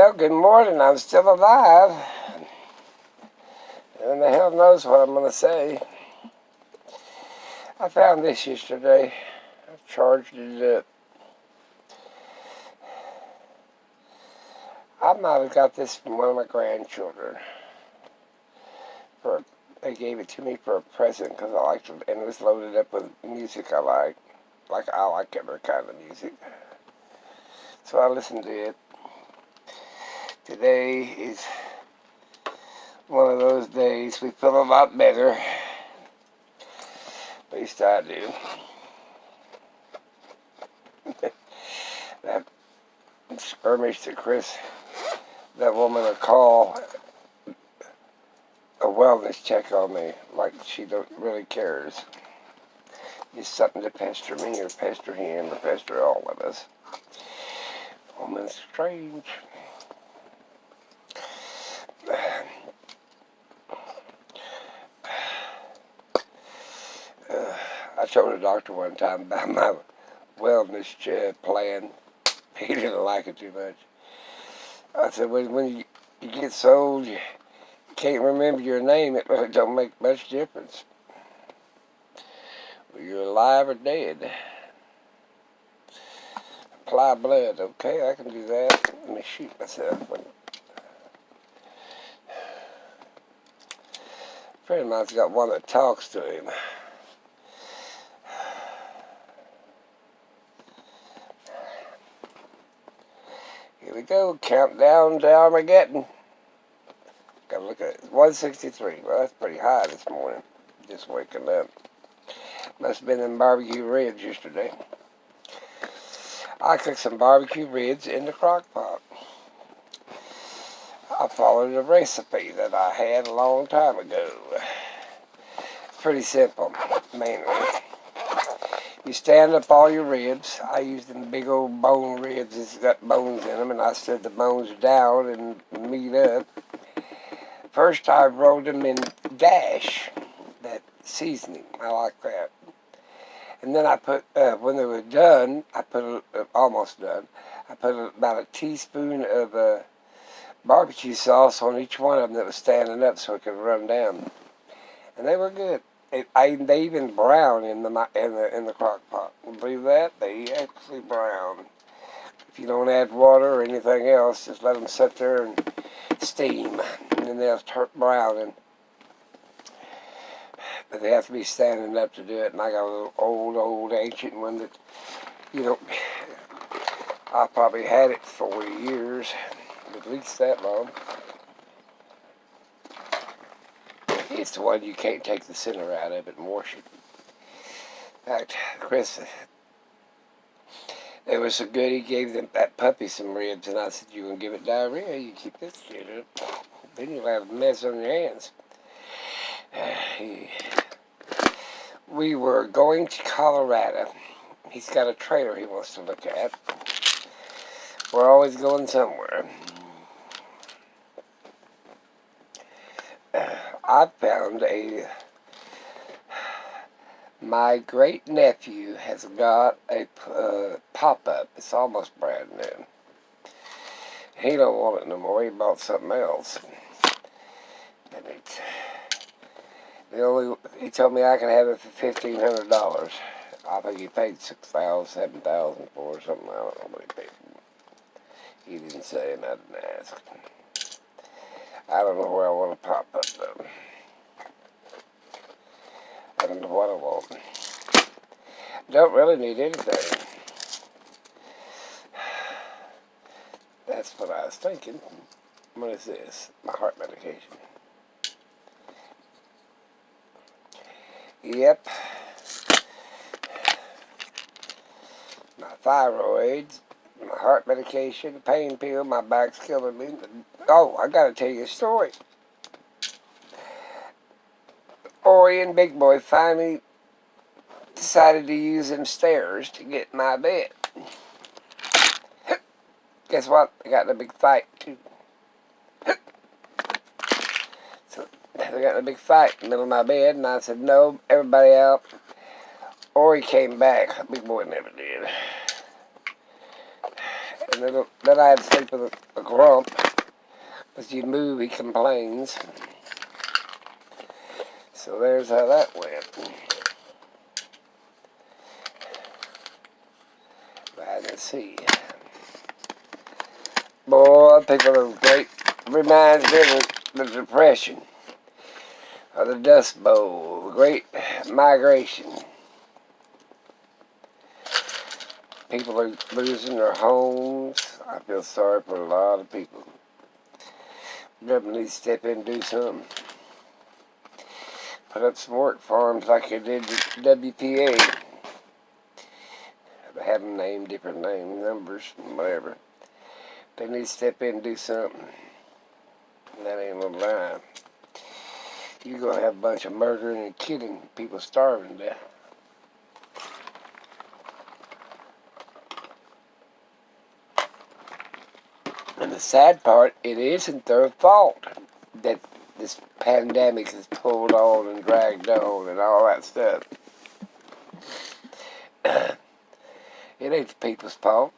Well, good morning. I'm still alive. And the hell knows what I'm going to say. I found this yesterday. I charged it up. I might have got this from one of my grandchildren. They gave it to me for a present because I liked it, and it was loaded up with music I like. Like I like every kind of music. So I listened to it. Today is one of those days we feel a lot better. At least I do. That skirmish to Chris, that woman will call a wellness check on me like she don't really cares. Just something to pester me or pester him or pester all of us. Woman's strange. I told the doctor one time about my wellness plan. He didn't like it too much. I said, when you get so old, you can't remember your name, it really don't make much difference. Whether you're alive or dead. Apply blood, okay, I can do that. Let me shoot myself. A friend of mine's got one that talks to him. Here we go, countdown to Armageddon. Gotta look at it. 163. Well, that's pretty high this morning. Just waking up. Must have been in barbecue ribs yesterday. I cooked some barbecue ribs in the crock pot. I followed a recipe that I had a long time ago. It's pretty simple, mainly. You stand up all your ribs. I used them big old bone ribs. It's got bones in them, and I stood the bones down and meat up. First, I rolled them in Dash, that seasoning. I like that. And then I put, when they were done, almost done, I put about a teaspoon of barbecue sauce on each one of them that was standing up so it could run down. And they were good. They even brown in the crock pot. Believe that? They actually brown. If you don't add water or anything else, just let them sit there and steam, and then they'll turn brown. But they have to be standing up to do it. And I got a little old ancient one that, I probably had it 40 years, at least that long. It's the one you can't take the center out of it and wash it. In fact, Chris, it was so good he gave that puppy some ribs, and I said, "You gonna give it diarrhea? You keep this shit up. Then you'll have a mess on your hands." We were going to Colorado. He's got a trailer he wants to look at. We're always going somewhere. I found my great nephew has got a pop-up. It's almost brand new. He don't want it no more. He bought something else. And he told me I can have it for $1,500. I think he paid $6,000, $7,000 for it or something. I don't know what he paid for it. He didn't say, and I didn't ask. I don't know where I want to pop up though. I don't know what I want. Don't really need anything. That's what I was thinking. What is this? My heart medication. Yep. My thyroids, my heart medication, pain pill, my back's killing me. Oh, I gotta tell you a story. Ori and Big Boy finally decided to use them stairs to get in my bed. Guess what? They got in a big fight, too. So they got in a big fight in the middle of my bed, and I said, "No, everybody out." Ori came back. Big Boy never did. And then I had to sleep with a grump. As you move, he complains. So there's how that went. Let's see. Boy, people are great. Reminds me of the Depression, or the Dust Bowl, the Great Migration. People are losing their homes. I feel sorry for a lot of people. Government needs to step in and do something. Put up some work farms like they did with WPA. They have them named different names, numbers, whatever. They need to step in and do something. And that ain't no lie. You're going to have a bunch of murdering and killing, people starving to death. And the sad part, it isn't their fault that this pandemic is pulled on and dragged on and all that stuff. It ain't the people's fault.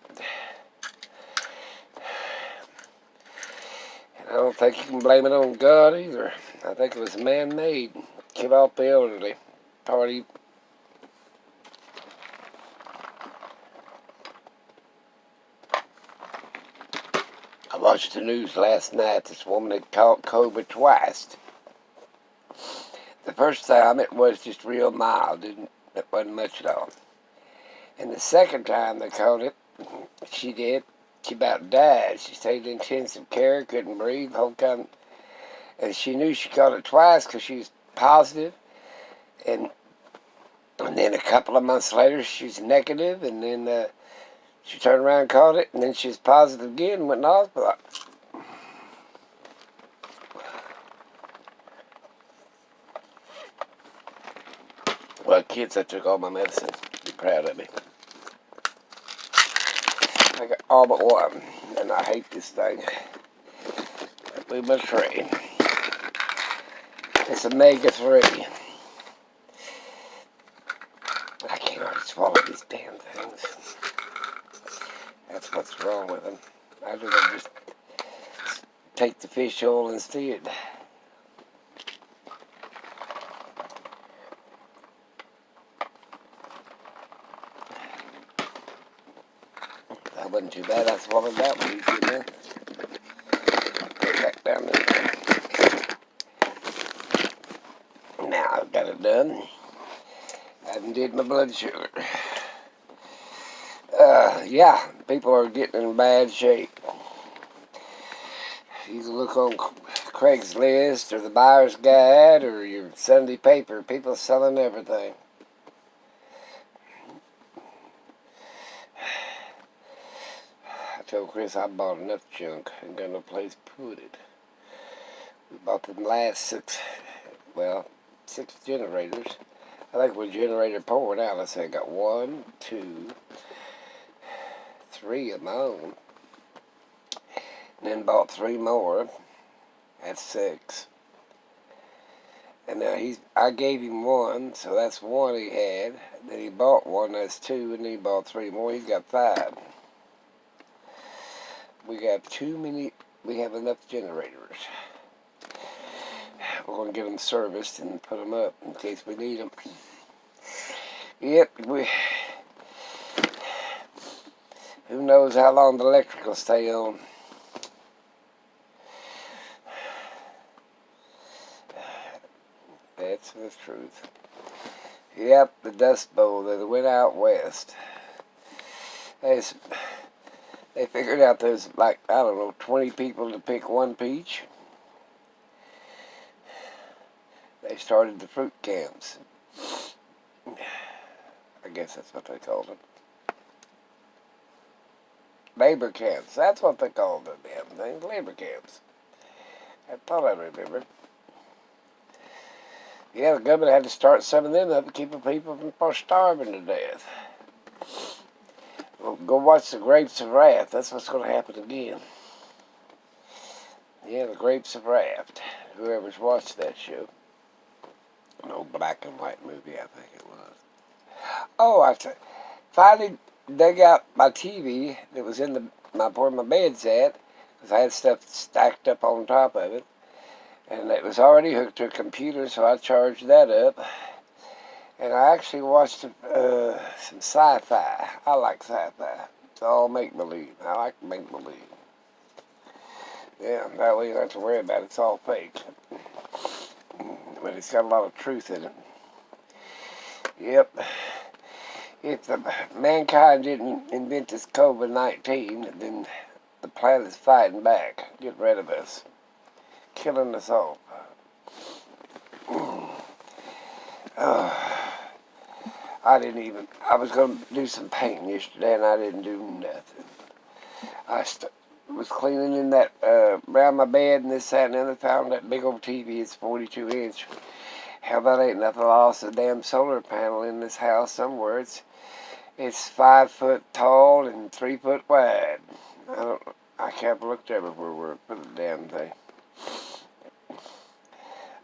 And I don't think you can blame it on God either. I think it was man-made. Kill off the elderly. Party. I watched the news last night. This woman had caught COVID twice. The first time it was just real mild. It wasn't much at all. And the second time they caught it, she about died. She stayed in intensive care, couldn't breathe, the whole time. And she knew she caught it twice because she was positive. And then a couple of months later, she's negative. And then she turned around and caught it. And then she was positive again and went in the hospital. Well, kids, I took all my medicine. Be proud of me. I got all but one, and I hate this thing. But we must trade. It's omega-3. I can't hardly swallow these damn things. That's what's wrong with them. I'd rather just take the fish oil instead. That wasn't too bad. I swallowed that one easy enough. Put it back down there. Now I've got it done. I haven't did my blood sugar. Yeah, people are getting in bad shape. You can look on Craigslist or the Buyer's Guide or your Sunday paper. People selling everything. I told Chris I bought enough junk and got no place to put it. We bought the last six generators. I think we're generator poor now. Let's say I got 1, 2, 3 of my own. And then bought 3 more. That's 6. And now I gave him 1, so that's 1 he had. Then he bought 1, that's 2, and then he bought 3 more. He's got 5. We got too many. We have enough generators. We're going to get them serviced and put them up in case we need them. Yep, who knows how long the electric will stay on. That's the truth. Yep, the Dust Bowl. They went out west. They figured out there's like, I don't know, 20 people to pick one peach. They started the fruit camps. I guess that's what they called them. Labor camps. That's what they called them, damn things. Labor camps. I thought I remembered. Yeah, the government had to start some of them up to keep the people from starving to death. Well, go watch The Grapes of Wrath. That's what's going to happen again. Yeah, The Grapes of Wrath. Whoever's watched that show. An old black and white movie, I think it was. Oh, finally dug out my TV that was in where my bed's at, because I had stuff stacked up on top of it. And it was already hooked to a computer, so I charged that up. And I actually watched some sci-fi. I like sci-fi. It's all make-believe. I like make-believe. Yeah, that way you don't have to worry about it. It's all fake. But it's got a lot of truth in it. Yep. If mankind didn't invent this COVID-19, then the planet's fighting back. Get rid of us. Killing us all. I was going to do some painting yesterday, and I didn't do nothing. I was cleaning in that, around my bed and this, that, and the other, found that big old TV. It's 42 inch. Hell, that ain't nothing. I lost a damn solar panel in this house somewhere. It's 5 foot tall and 3 foot wide. I can't look everywhere where I put the damn thing.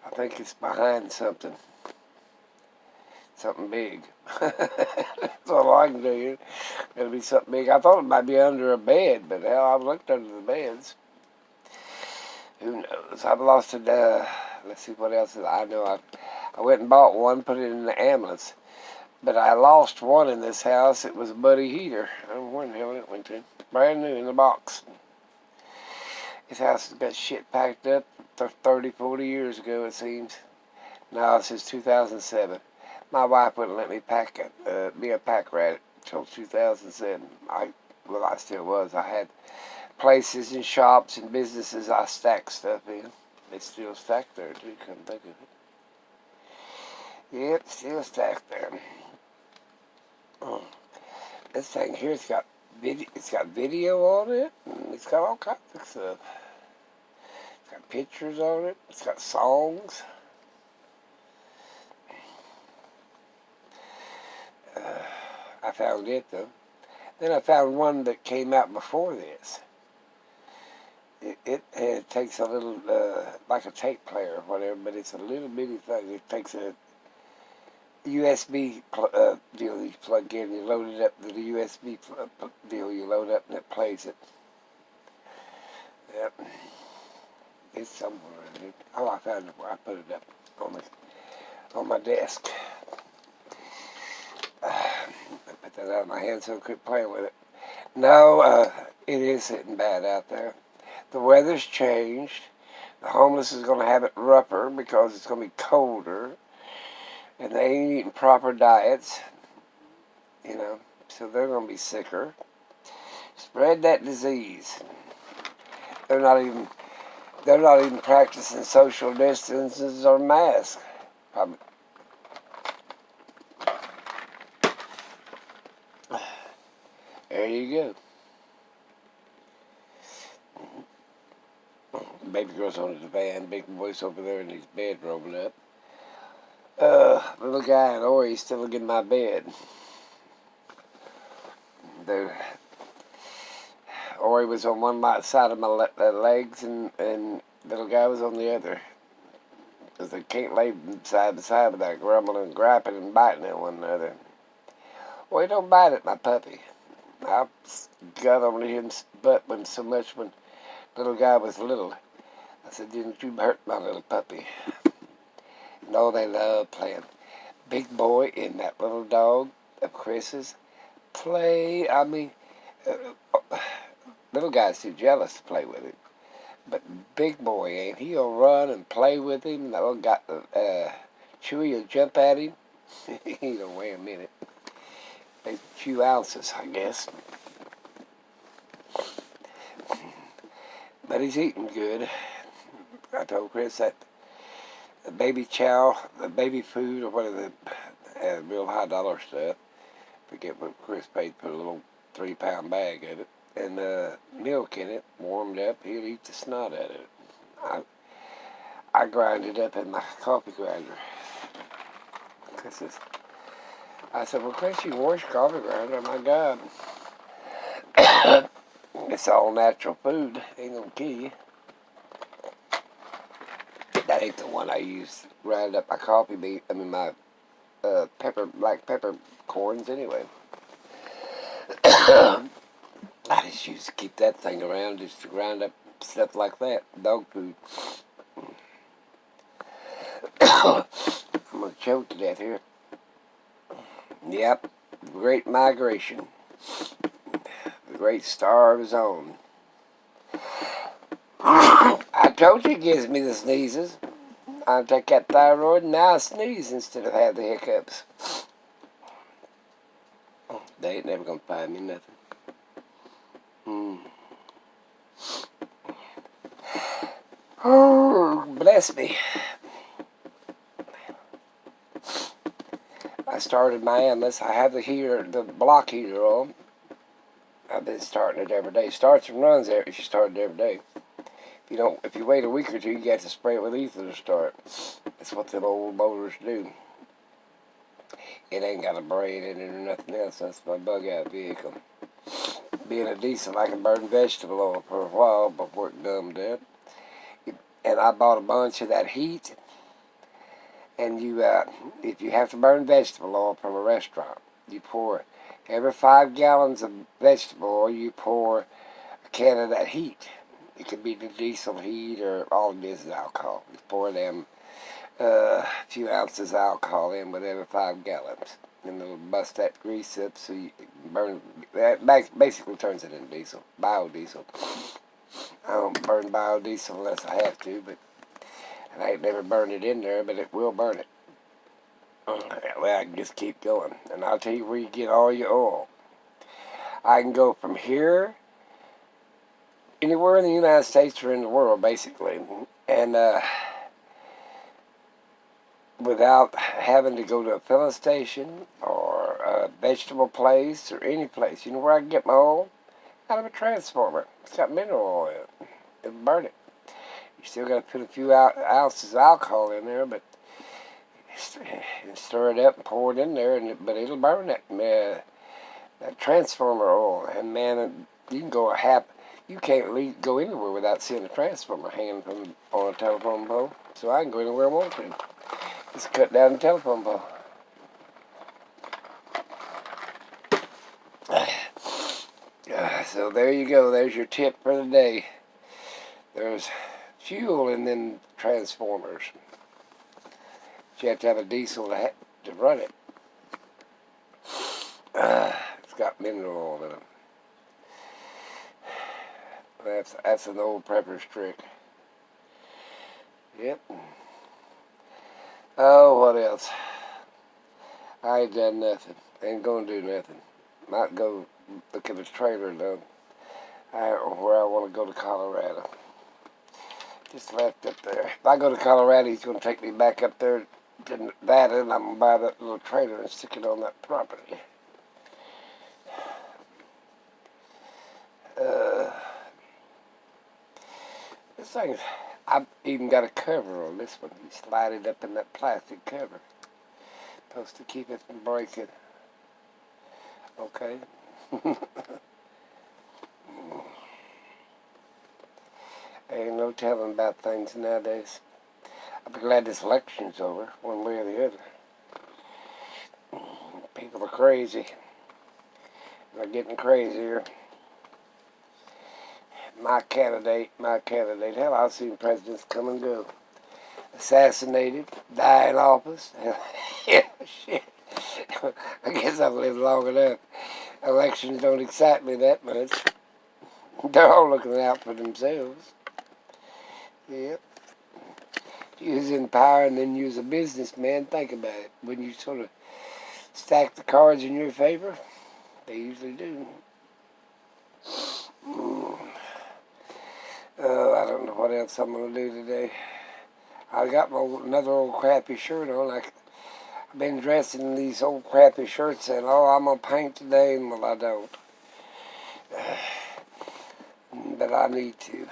I think it's behind something. Something big. That's all I can tell you. It'll be something big. I thought it might be under a bed, but hell, I've looked under the beds. Who knows? I've lost it. Let's see what else I know. I went and bought one, put it in the ambulance. But I lost one in this house. It was a Buddy heater. I don't know where the hell it went to. Brand new in the box. This house has got shit packed up 30, 40 years ago, it seems. No, since 2007. My wife wouldn't let me be a pack rat until 2007. I still was. I had places and shops and businesses I stacked stuff in. It's still stacked there, too, come think of it. Yep, still stacked there. This thing here, it's got video on it, and it's got all kinds of stuff. It's got pictures on it. It's got songs. I found it, though. Then I found one that came out before this. It takes a little, like a tape player or whatever, but it's a little bitty thing. It takes a USB deal you plug in. You load it up to the USB deal you load up, and it plays it. Yep. It's somewhere in it. Oh, I found it where I put it up on my desk. I put that out of my hand so I quit playing with it. No, it is sitting bad out there. The weather's changed. The homeless is going to have it rougher because it's going to be colder. And they ain't eating proper diets. So they're going to be sicker. Spread that disease. They're not even practicing social distances or masks. Probably. There you go. Baby girl's on the divan. Big boy's over there in his bed rolled up. Little guy and Ori still in my bed. Ori was on one side of my legs, and little guy was on the other. Because they can't lay side by side without grumbling and griping and biting at one another. Ori, don't bite at my puppy. I got on his butt so much when little guy was little. I said, didn't you hurt my little puppy? No, they love playing. Big boy and that little dog of Chris's play. I mean, little guy's too jealous to play with him. But big boy ain't. He'll run and play with him. And little guy, Chewy will jump at him. He don't weigh a minute. A few ounces, I guess. But he's eating good. I told Chris that the baby chow, the baby food, or whatever, the real high dollar stuff. Forget what Chris paid for a little 3-pound bag of it. And milk in it, warmed up. He'll eat the snot out of it. I grind it up in my coffee grinder. I said, well, Chris, you wash coffee grinder. My God. It's all natural food. Ain't gonna kill you. That ain't the one I use to grind up my coffee bean. My black pepper corns anyway. I just used to keep that thing around just to grind up stuff like that, dog food. I'm going to choke to death here. Yep, the Great Migration. The Great Star of His Own. I told you it gives me the sneezes. I take that thyroid and now I sneeze instead of have the hiccups. They ain't never gonna find me nothing. Oh, bless me. I started my endless. I have the block heater on. I've been starting it every day. Starts and runs there. You start it every day. If you wait a week or two, you got to spray it with ether to start. That's what them old motors do. It ain't got a brain in it or nothing else. That's my bug-out vehicle. Being a diesel, I can burn vegetable oil for a while before it gummed up. And I bought a bunch of that heat. And if you have to burn vegetable oil from a restaurant, you pour every 5 gallons of vegetable oil, you pour a can of that heat. It could be the diesel heat or all it is alcohol. You pour them a few ounces of alcohol in with every 5 gallons. And it'll bust that grease up so you burn. That basically turns it into diesel, biodiesel. I don't burn biodiesel unless I have to, but I ain't never burned it in there, but it will burn it. That way I can just keep going. And I'll tell you where you get all your oil. I can go from here, anywhere in the United States or in the world, basically, and without having to go to a filling station or a vegetable place or any place. You know where I can get my oil? Out of a transformer. It's got mineral oil in it. It'll burn it. You still got to put a few ounces of alcohol in there, but stir it up and pour it in there, but it'll burn that transformer oil. And man, you can go you can't go anywhere without seeing a transformer hanging on a telephone pole. So I can go anywhere I want to. Just cut down the telephone pole. So there you go. There's your tip for the day. There's fuel in them transformers. But you have to have a diesel to run it. It's got mineral oil in it. That's an old prepper's trick. Yep. Oh, what else? I ain't done nothing. Ain't gonna do nothing. Might go look at his trailer though. I don't know where I want to go to Colorado. Just left up there. If I go to Colorado, he's gonna take me back up there to Nevada, and I'm gonna buy that little trailer and stick it on that property. This thing, I've even got a cover on this one. You slide it up in that plastic cover. Supposed to keep it from breaking. Okay. Ain't no telling about things nowadays. I'll be glad this election's over, one way or the other. People are crazy. They're getting crazier. My candidate. Hell, I've seen presidents come and go. Assassinated, die in office. Yeah, shit. I guess I've lived long enough. Elections don't excite me that much. They're all looking out for themselves. Yep. Use in power and then use a businessman. Think about it. When you sort of stack the cards in your favor, they usually do. I don't know what else I'm going to do today. I got another old crappy shirt on. I've been dressing in these old crappy shirts and, I'm going to paint today. And, well, I don't. But I need to.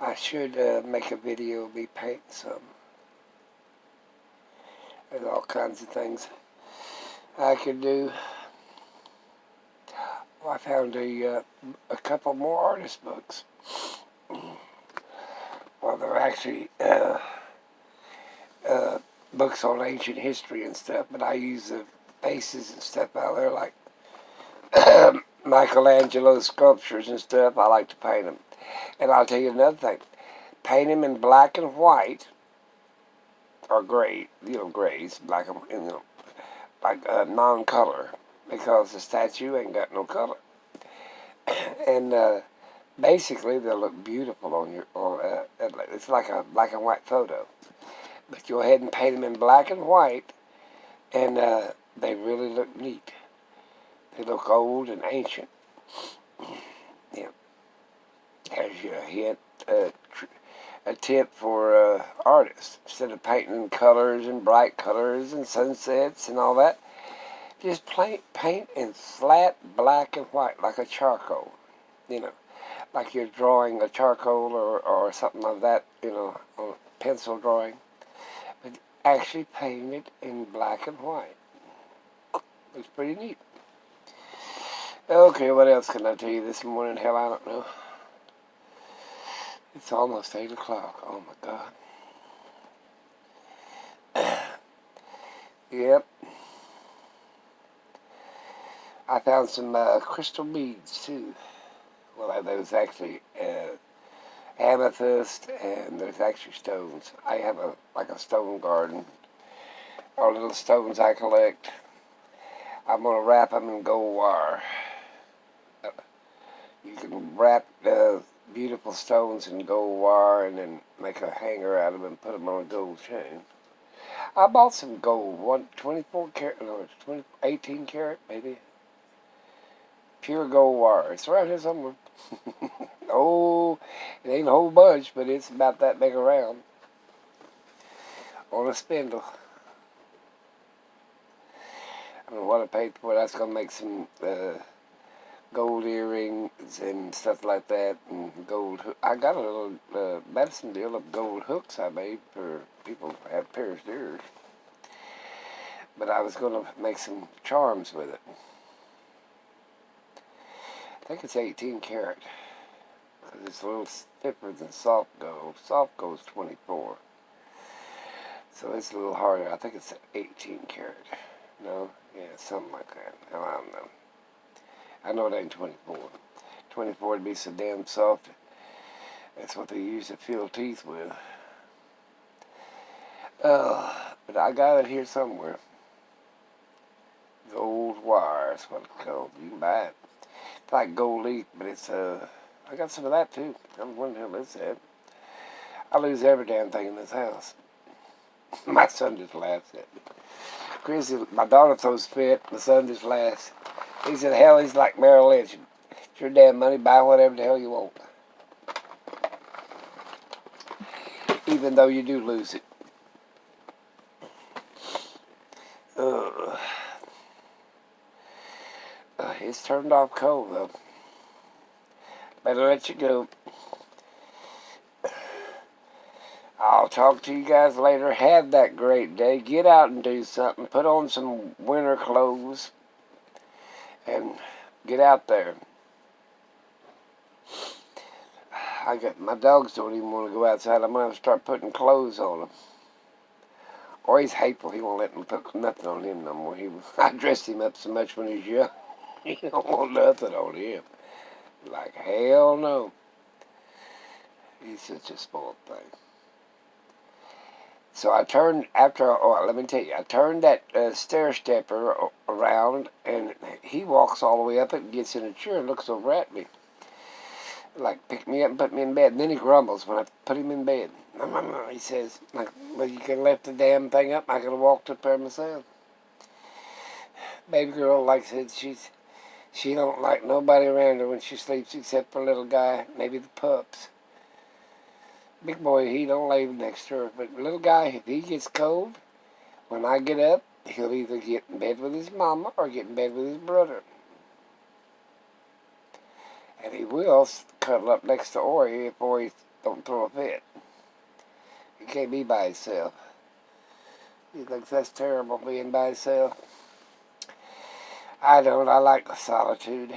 I should make a video of me painting something. There's all kinds of things I could do. Well, I found a couple more artist books. Well, they're actually books on ancient history and stuff, but I use the faces and stuff out there, like Michelangelo sculptures and stuff. I like to paint them. And I'll tell you another thing. Paint them in black and white, or gray, grays, black and, like non-color, because the statue ain't got no color. And basically, they'll look beautiful on your, it's like a black and white photo. But go ahead and paint them in black and white, and they really look neat. They look old and ancient. Yeah. There's your hint, a tip for artists. Instead of painting in colors and bright colors and sunsets and all that, just paint in flat black and white, like a charcoal. Like you're drawing a charcoal or something like that, on a pencil drawing. But actually paint it in black and white. It's pretty neat. Okay, what else can I tell you this morning? Hell, I don't know. It's almost 8 o'clock. Oh, my God. Yep. I found some crystal beads, too. Well, there's actually amethyst, and there's actually stones. I have a stone garden, or little stones I collect. I'm going to wrap them in gold wire. You can wrap beautiful stones in gold wire and then make a hanger out of them and put them on a gold chain. I bought some gold, 24 karat, no, 18 karat maybe. Pure gold wire. It's right here somewhere. Oh, it ain't a whole bunch, but it's about that big around. On a spindle. I don't know what I paid for it. That's going to make some gold earrings and stuff like that, and gold. I got a little medicine deal of gold hooks I made for people who have pierced ears. But I was going to make some charms with it. I think it's 18 karat. Because it's a little stiffer than soft gold. Soft gold's 24. So it's a little harder. I think it's 18 karat. No? Yeah, something like that. I don't know. I know it ain't 24. 24 would be so damn soft. That's what they use to fill teeth with. But I got it here somewhere. Gold wire is what it's called. You can buy it. It's like gold leaf, but it's I got some of that too. I'm wondering how it's at. I lose every damn thing in this house. My son just laughs at me. Chrissy, my daughter throws a fit. My son just laughs. He said, hell, he's like Merrill Lynch. It's your damn money. Buy whatever the hell you want. Even though you do lose it. It's turned off cold, though. Better let you go. I'll talk to you guys later. Have that great day. Get out and do something. Put on some winter clothes. And get out there. My dogs don't even want to go outside. I'm going to have to start putting clothes on them. Or he's hateful. He won't let me put nothing on him no more. I dressed him up so much when he was young. He don't want nothing on him. Like, hell no. He's such a spoiled thing. So I turned, let me tell you, I turned that stair stepper around, and he walks all the way up it and gets in a chair and looks over at me. Like, pick me up and put me in bed. And then he grumbles when I put him in bed. He says, well, you could have left the damn thing up. I could have walked up there myself. Baby girl, like I said, she don't like nobody around her when she sleeps except for little guy, maybe the pups. Big boy, he don't lay next to her. But little guy, if he gets cold, when I get up, he'll either get in bed with his mama or get in bed with his brother. And he will cuddle up next to Ori if Ori don't throw a fit. He can't be by himself. He thinks that's terrible, being by himself. I don't. I like the solitude.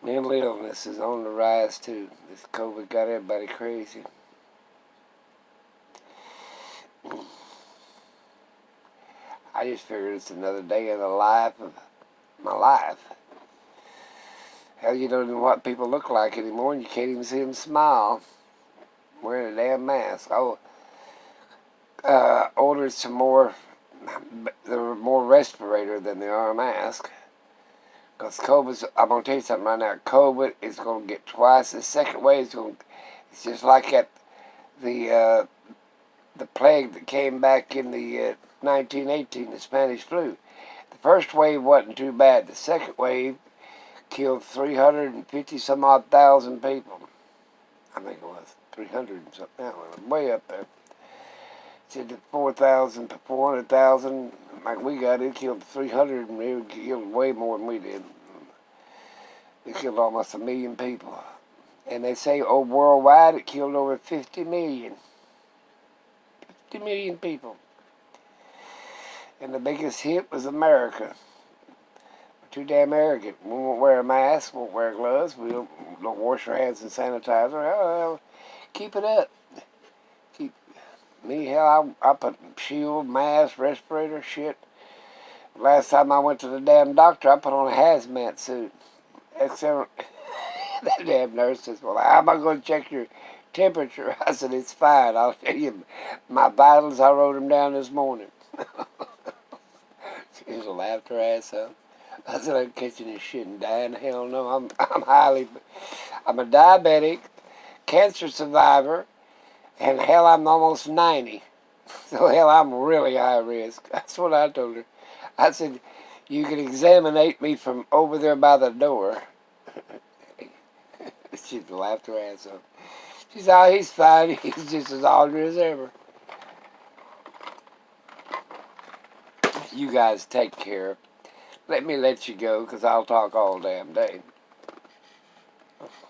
Mental illness is on the rise, too. This COVID got everybody crazy. I just figured it's another day in the life of my life. Hell, you don't know what people look like anymore, and you can't even see them smile wearing a damn mask. Oh, ordered some more. They're more respirator than they are a mask. Because COVID's, I'm going to tell you something right now. COVID is going to get twice. The second wave is going to, it's just like at the plague that came back in the 1918, the Spanish flu. The first wave wasn't too bad. The second wave killed 350 some odd thousand people. I think it was 300 and something. Way up there. Said that 400,000, like we got, it killed 300, and it killed way more than we did. It killed almost 1 million people. And they say, worldwide, it killed over 50 million. 50 million people. And the biggest hit was America. We're too damn arrogant. We won't wear a mask, won't wear gloves, we don't wash our hands in sanitizer. Oh, keep it up. Me, hell, I put shield, mask, respirator, shit. Last time I went to the damn doctor, I put on a hazmat suit. Except that damn nurse says, well, how am I going to check your temperature? I said, it's fine. I'll tell you my vitals. I wrote them down this morning. She just laughed her ass up. I said, I'm catching this shit and dying. Hell no, I'm a diabetic, cancer survivor, and hell, I'm almost 90. So hell, I'm really high risk. That's what I told her. I said, you can examinate me from over there by the door. She laughed her ass off. She said, oh, he's fine. He's just as ornery as ever. You guys take care. Let me let you go, because I'll talk all damn day.